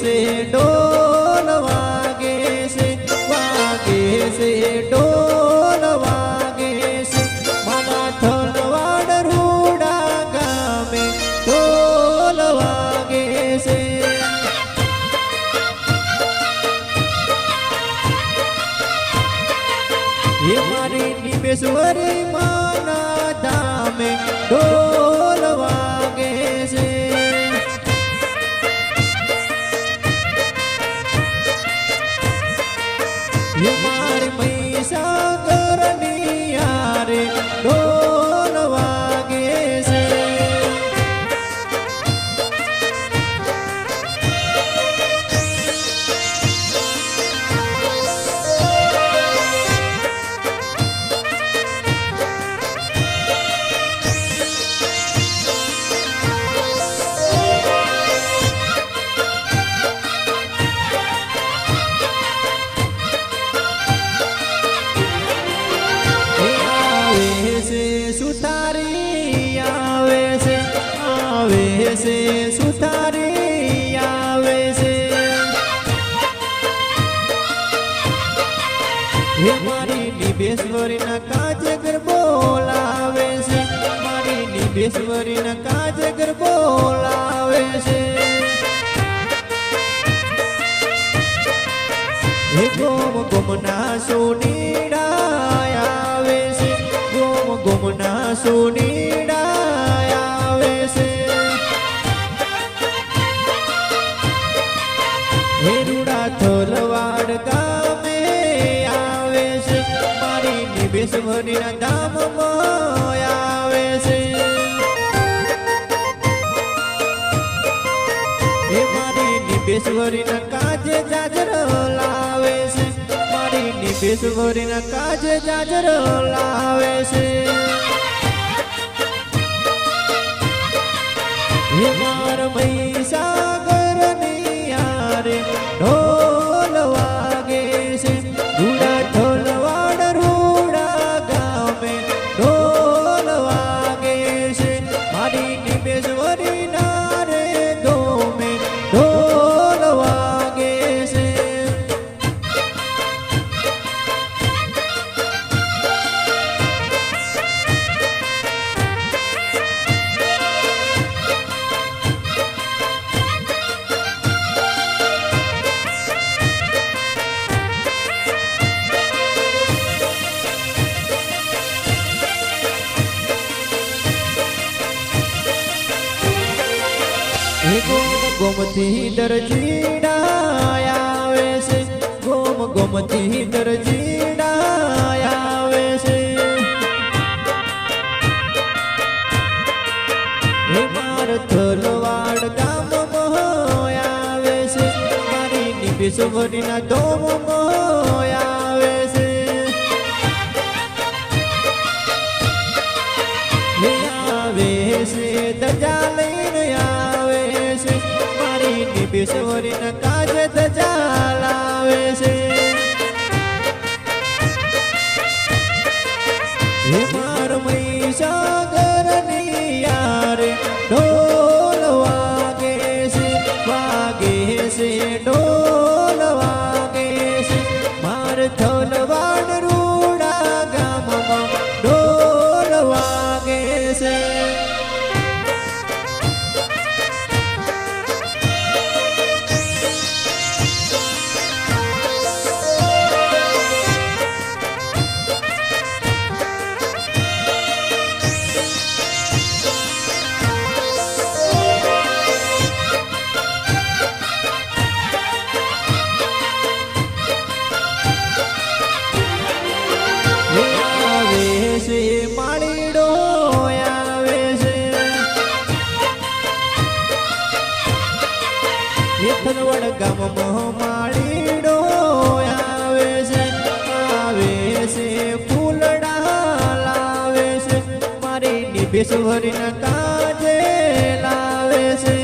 છે ઢોલ વાગે છે ઢોલ વાગે છે મારા થલવાડ રૂડા ગામે ઢોલ વાગે છે હે મારી નિમેશ્વરી માના ધામે ઢોલ વાગે છે હે મારી મહીસાગરની યારે ઢોલ વાગે છે સુતારી આવે છે સુતારી આવે છે હે મારી નિભેશ્વરીના કાજે ઘર બોલાવે છે મારી નિભેશ્વરીના કાજે ઘર બોલાવે છે હે ગોમ ગોમના સોનીડા આવે છે ગોમના સોનીડા આવે છે હે રૂડા થલવાડ ગામે આવે છે મારી નિભેશ્વરીના ધામમાં આવે છે હે મારી નિભેશ્વરીના કાજે જાજર લાવે છે મારી નિભેશ્વરીના કાજે જાજર લાવે છે હે માર મહીસાગરની યારે ઢોલ વાગે છે રૂડા ઢોલવાડ રૂડા ગામે ઢોલ વાગે છે મારી નિમેશ્વરીના રે ધોમે ઢોલ વાગે છે ગોમથી દરજીડા આવે છે ગોમથી દરજીડા આવે છે હે માર થલવાડ ગામમાં આવે છે મારી નિભેશ્વરીના ધોમમાં આવે છે હે આવે છે ધજા લઈને આવે છે મારી નિભેશ્વરીના કાજે ધજા લાવે છે હે માર મહીસાગરની યારે ઢોલ વાગે છે ઢોલ વાગે છે માર થલવાડ રૂડા ગામમાં ઢોલ વાગે છે માળીડો આવે છે થલવાડ ગામમાં માળીડો આવે છે ફૂલડા લાવે છે મારી નિભેશ્વરીના કાજે લાવે છે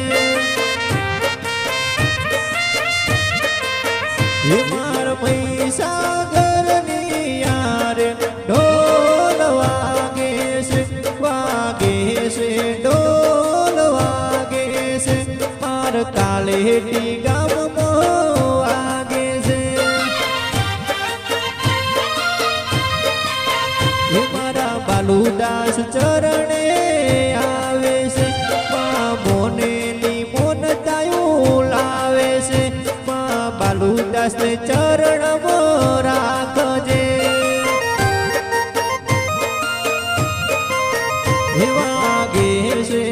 હે માર મહીસાગરની યારે ઢોલ વાગે છે ઢોલ વાગે છે માર કાલેટી ગામ બાલુદાસ ચરણે આવે છે માં મોનેલી મોનતાયું લાવે છે માં બાલુદાસ ને ચરણમાં રાખજે વાગે છે